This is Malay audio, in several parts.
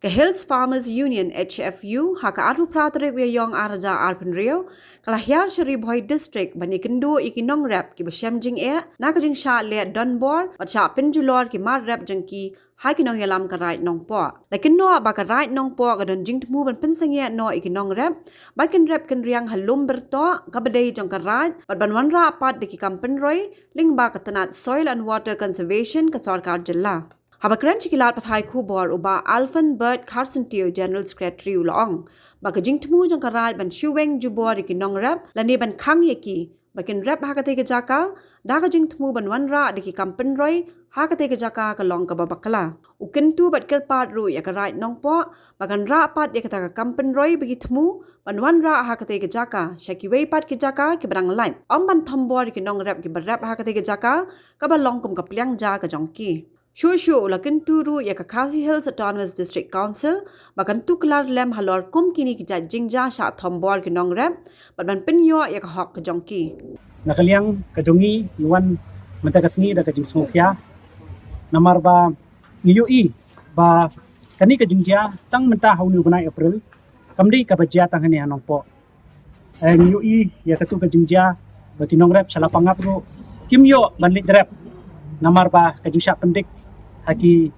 Ke Hills Farmers Union HFU haka atu pratrik we yong arja arpen rio kalahyar shari boy district bani kendo ikinong rap ki basyam jing e na ka jing sha le donbor at sha penjulor ki mar rap jing ki hai kinong yalam ka right nong po lakin no ba ka right nong po ka don jing tmu ban pensang ye no ikinong rap ba kin rap kan riang halum berto ka badai jong ka right bat ban wan ra pat de ki kampen roi ling ba ka tanat soil and water conservation ka sarkar jilla Habakran cikilat pathai kubor uba Alphan Bird Carson Teo General Secretary ulong. Baka jing temu jang karat ban shuweng jubor iki nong rap lani ban kang yeki. Bakin rap hakate ke jaka daga jing temu ban wanra diki kampen roy hakate ke jaka kalong ka babakala. Ukentu bat kerpat ru ya karat nong po bakan ra pat ya kata ka kampen roy bagi temu ban wanra hakate ke jaka syaki wei pat ke jaka ke barang lain. Om ban tombor iki nong rap ki barap hakate ke jaka ka balong kum ka pliang ja ka jongki. Shushu lakin turu ya Khasi Hills Autonomous District Council bakan tuklar lem halor kum kini kita jingja sha thombor ki nong rap ban penyo ya ka hok ka jongki nakaliang kajongi yuan mentagasngi da kajing songkya namar ba ngiyui ba kani kajingja tang menta hauni bunai April kamdi ka bajia tang hani anong po ngiyui ya katu kajingja ba kinong rap sala pangap ro kimyo banlik rap namar ba kajing sha pendik haki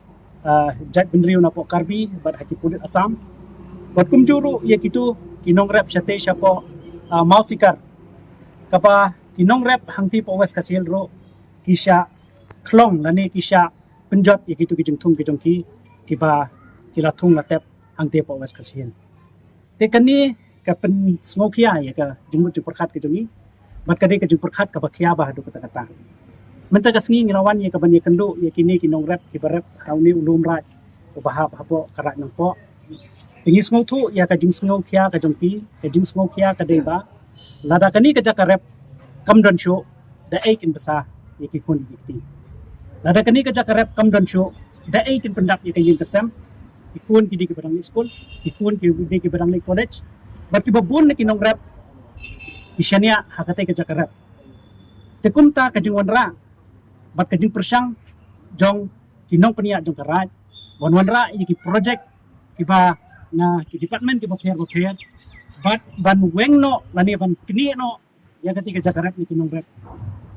jat benriu na po karbi bat haki pulit asam bat kumjuru ya kitu kinong rap syate syapo mausikar kapa kinong rap hangti po west kasil ro kisha klong lani kisha penjot ya kitu kijung tung kijung ki kiba kilatung latep hangti po west kasil te kani ka pen smokia ya ka jumut ju perkhat kijungi bat kade ka ju perkhat ka bakhya ba hadu kata kata Mentagasngi ngelawan ya kaban ya kendo ya kini kinong rap kibarap hauni ulum rat bahap hapo karat nang po tingis ngau tu ya kajing ngau kya kajongpi kajing ngau kya kadeba lada kani ka jaka rap kamdon show da aikin basa ya kikun dikti lada kani ka jaka rap kamdon show da aikin pendap ya kayin kasam ikun kidi ke barang school ikun kidi ke barang college bat kibabun na kinong rap isyania hakate ka jaka rap tekumta kajing wanra bat kajing persang jong kinong penia jong karat wanra iki project kiba na ki department kiba fair bat ban wengno lani ban kini no ya ketika jakarat ni kinong rep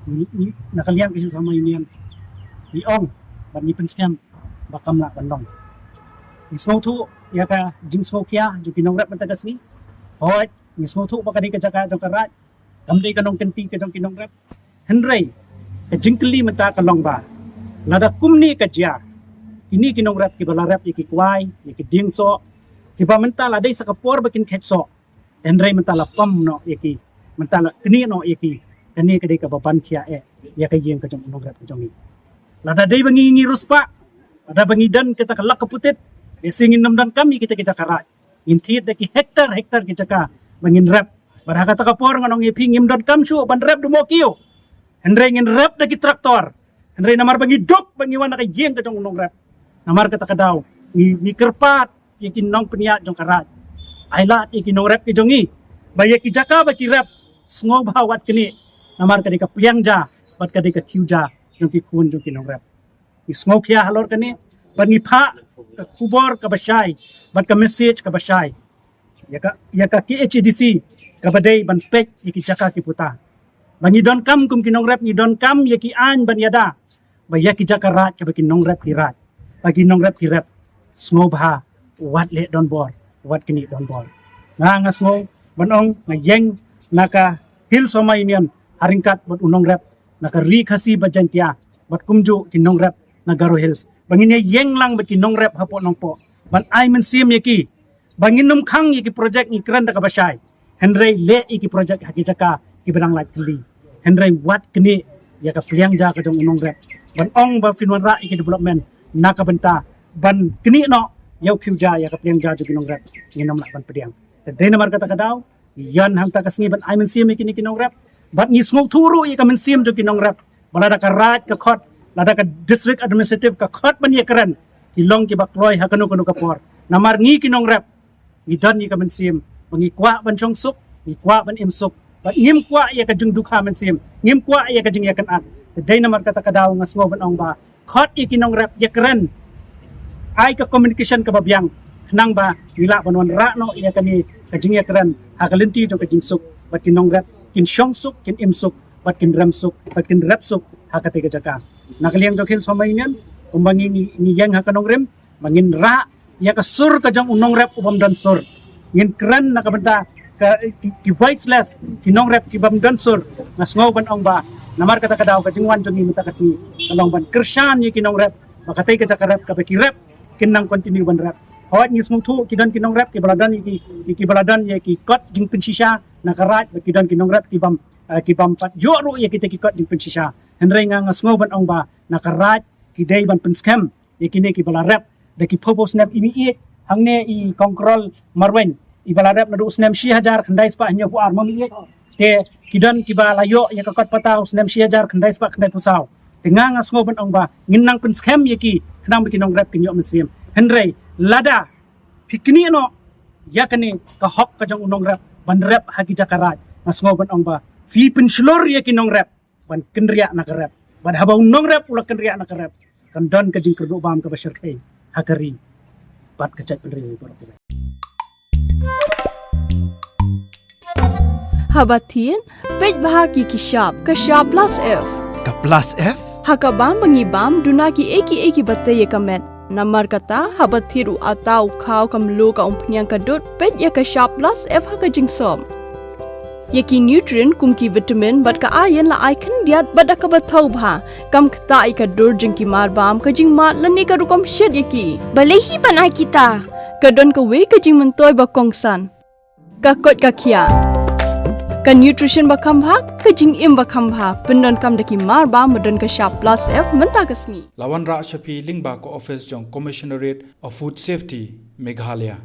ni nakalian kisil sama ini ni ong ban ni penskam bakam la bandong ni smau tu ya ka jing smau kya jo kinong rep mentagas ni hoy ni smau tu bakadi ka jakarat jong karat kamdei kanong kenti ka jong kinong rep henrei kajingkeli menta kalong ba lada kumni kajia ini kinong rap ki bala rap iki kwai iki dingso ki ba menta la dei sakapor bakin khetso henrei menta la pam no iki menta la kni no iki kani kadai ka baban khia ya ka yeng ka jong kinong rap jong ni lada dei bangi ngi ruspa ada bangi dan kita kalak kaputit singin namdan kami kita ke Jakarta intit deki hektar ki jaka bangin rap baraka ta kapor nganong iping imdan kamsu ban rap dumo kiyo Henry ngin rap dagi traktor. Henry namar bangi dok bangi wana kay yeng ka jong unong rap. Namar kata kadaw ni kerpat yakin nong peniat jong karat. Ailat yakin nong rap ki jongi. Baya ki jaka ba ki rap sngob hawat kini. Namar kadi ka pliang ja bat kadi ka tiuja jong ki kun jong kinong rap. Ni sngob kya halor kani bangi pha ka kubor ka basay bat ka message ka basay. Ya ka ki HDC ka badai ban pek yaki jaka ki puta. Bangi don kam kum kinong rap ni don kam yaki an ban yada ba yaki jakarat ka baki nong rap kirat bagi nong rap kirap snobha wat le don bor wat kini don bor nga sngo banong nga yeng naka hil soma inian haringkat bot unong rap naka ri khasi bajantia bot kumju kinong rap nagaro hills bangi ne yeng lang baki nong rap hapo nong po ban ai men sim yaki bangi num khang yaki project ni kran da ka basay henry le iki project haki jaka ibang like tli Henry wat kini ya ka pliang ja ka jong unong rep ban ong ba finwan ra iki development nakabenta ban kini no yaw kyu ja ya ka pliang ja jong unong rep nginom la ban pediang tadai namar kata kadaw yan hang ta kasngi ban I men sim kini kinong rep bat ngi smok turu i ka men sim jong kinong rep balada ka rat ka khot lada ka district administrative ka khot ban ya kran ilong ki bakloy ha kanu ka por namar ngi kinong rep ngi dan ni ka men sim bangi kwa ban chong suk ngi kwa ban im suk But ngim kwa ya ka jung dukha man sim ngim kwa ya ka jung yakan at day namar kata kadaw nga sngoban ong ba khot ikinong rap yakren ay ka communication ka babyang kenang ba wila banwan ra no ia kami kajing ya kran hakalenti jong kajing suk bat kin nong rap kin shong suk kin im suk bat kin ram suk bat kin rap suk hakate jaka nakaliang jokin somainian umbangi ni yang hakanong rem mangin ra ya kasur kajang unong rap ubam dan sur ngin kran nakabenta ki voiceless ki nong rap ki bam dan sur ngasngau ban ong ba namar kata kadaw kajing wan jong ni mata kasni kalong ban kershan ye ki nong rap makatay ka jaka rap kapaki rap kinang continue ban rap hawat ni smung thu kidan kinong rap ki baladan ki baladan ye ki kot jing pensisha nakarat kidan kinong rap ki bam pat yo ro ye kita ki kot jing pensisha henrei nga ngasngau ban ong ba nakarat ki dei ban penskam ye kini ki bala rap da ki popo snap imi hangne i kontrol marwen i bala rap nadu snam 6000 khandai spa hanya ku ar mami te kidan ki bala yo ye ka kot patau snam 6000 khandai spa khandai pusau dengan ngasngau ban ong ba nginang penskam ye ki kenang bikin nong rap kinyo mesim henrei lada pikni no yakani ka hok ka jang unong rap ban rap hagi jakarat ngasngau ban ong ba fi penslor ye kinong rap ban kenria nak rap ban haba unong rap ula kenria nak rap kan don ka jing kerdu bam ka bashar kai hakari bat kecet penri boro Habatin pej bahagi kishap kashap plus F Ka plus F? hakabam bangibam dunaki eki batay kamet namar kata habathiru atau khaw kamlu ka umpnyang kadut pej ya kashap plus F hakajing som yaki nutrient kumki vitamin bat ka ayan la icon diat bada ka bathau bha kam khta ai ka dur jingki mar bam ka jing mat lani ka rukom shed yaki balehi banai kita kadon ka we ka jing mentoy ba kongsan ka kot ka khia ka nutrition ba khambha ka jing im ba khambha pendon kam daki mar bam modon ka sharp plus F menta ka sngi Lawan Ra Shafi Lingba ko office jong Commissionerate of Food Safety Meghalaya